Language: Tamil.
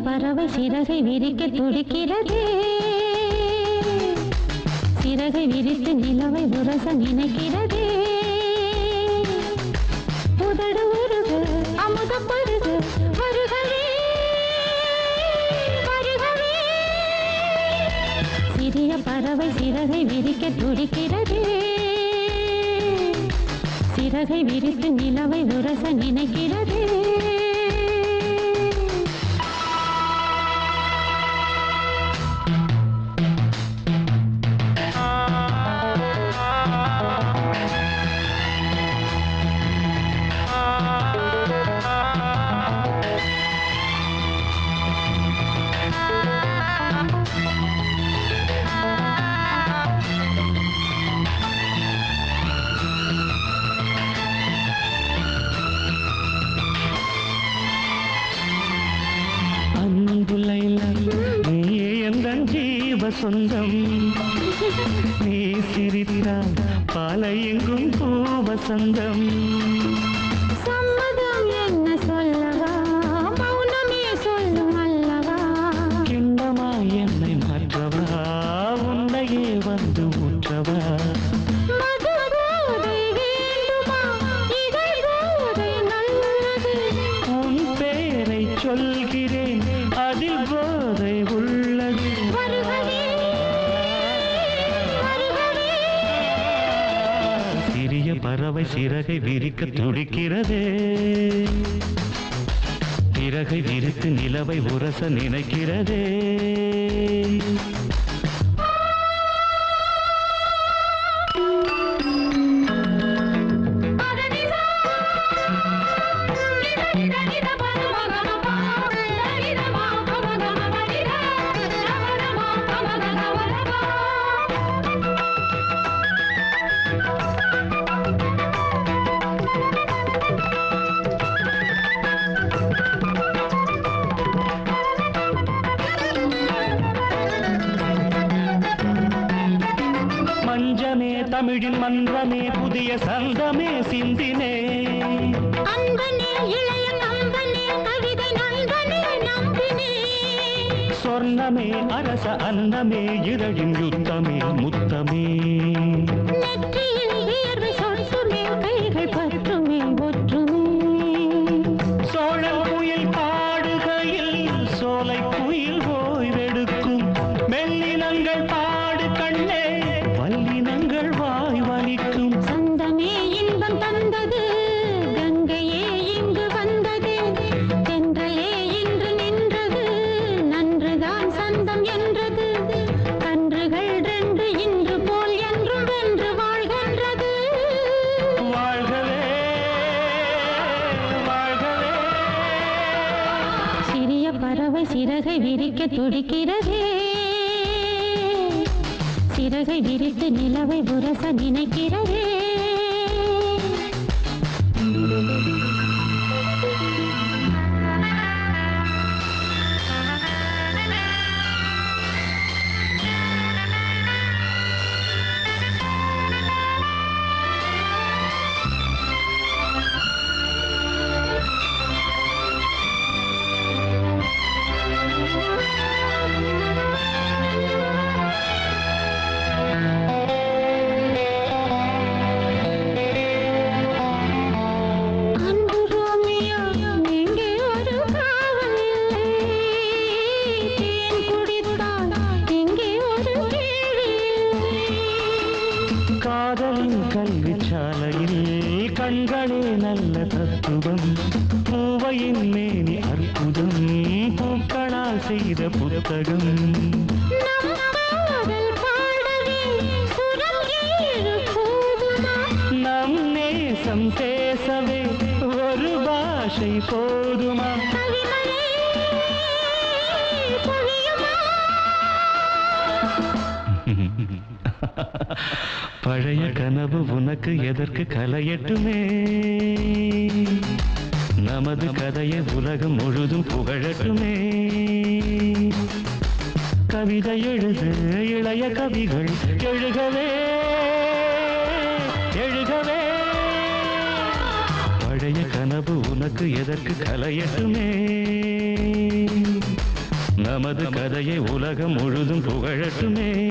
பறவை சிறகை விரிக்க துடிக்கிறதே, சிறகை விரித்து நிலவை உரச நினைக்கிறதே. உதடு உருக அமுத பருக வருகவே வருகவே. சிறிய பறவை சிறகை விரிக்க துடிக்கிறதே, சிறகை விரித்து நிலவை உரச நினைக்கிறதே. சொந்தம் நீ சிரித்தால் பாலையெங்கும் பூவசந்தம். சம்மதம் என்ன சொல்லவா, மௌனமே சொல்லும் அல்லவா. கிண்ணமா என்னை மாற்றவா, உன்னையே வந்து ஊற்றவா. உன் பேரை சொல்கிறேன், அதில் போதை உள்ளது. சிறிய பறவை சிறகை விரிக்க துடிக்கிறதே, சிறகை விரித்து நிலவை உரச நினைக்கிறதே. மஞ்சமே தமிழின் மன்றமே புதிய சந்தமே சிந்தினே. அன்பனே இளைய நம்பனே கவிதை நண்பனே நம்பினே. சொர்ணமே அரச அன்னமே இதழின் யுத்தமே முத்தமே. நெற்றியில் வியர்வை சொட்டுமே கைகள் பற்றுமே ஒற்றுமே. சோழல் குயில் பாடுகையில் சோலை குயில் ஓய்வெடுக்கும். மெல்லினங்கள் பாடு கண்ணே, வல்லினங்கள் வாய் வலிக்கும். சந்தமே இன்பம் தந்தது, கங்கையே இங்கு வந்தது. தென்றலே இன்று நின்றது, நன்றுதான் சந்தம் என்றது. கன்றுகள் ரெண்டு இன்று போல் என்றும் வென்று வாழ்கின்றது. வாழ்கவே வாழ்கவே. சிறிய பறவை சிறகை விரிக்க துடிக்கிறதே, சிறகை விரித்து நிலவை உரச நினைக்கிறதே. காதலின் கல்விச்சாலையில் கண்களே நல்ல தத்துவம். பூவையின் மேனி அற்புதம், பூக்களால் செய்த புத்தகம். நம் நேசம் பேசவே ஒரு பாஷை போதுமா? பழைய கனவு உனக்கு எதற்கு கலையட்டுமே, நமது கதையை உலகம் முழுதும் புகழட்டுமே. கவிதை எழுது இளைய கவிகள் எழுகவே எழுகவே. பழைய கனவு உனக்கு எதற்கு கலையட்டுமே. நமது கதையை உலகம் முழுதும் புகழட்டுமே.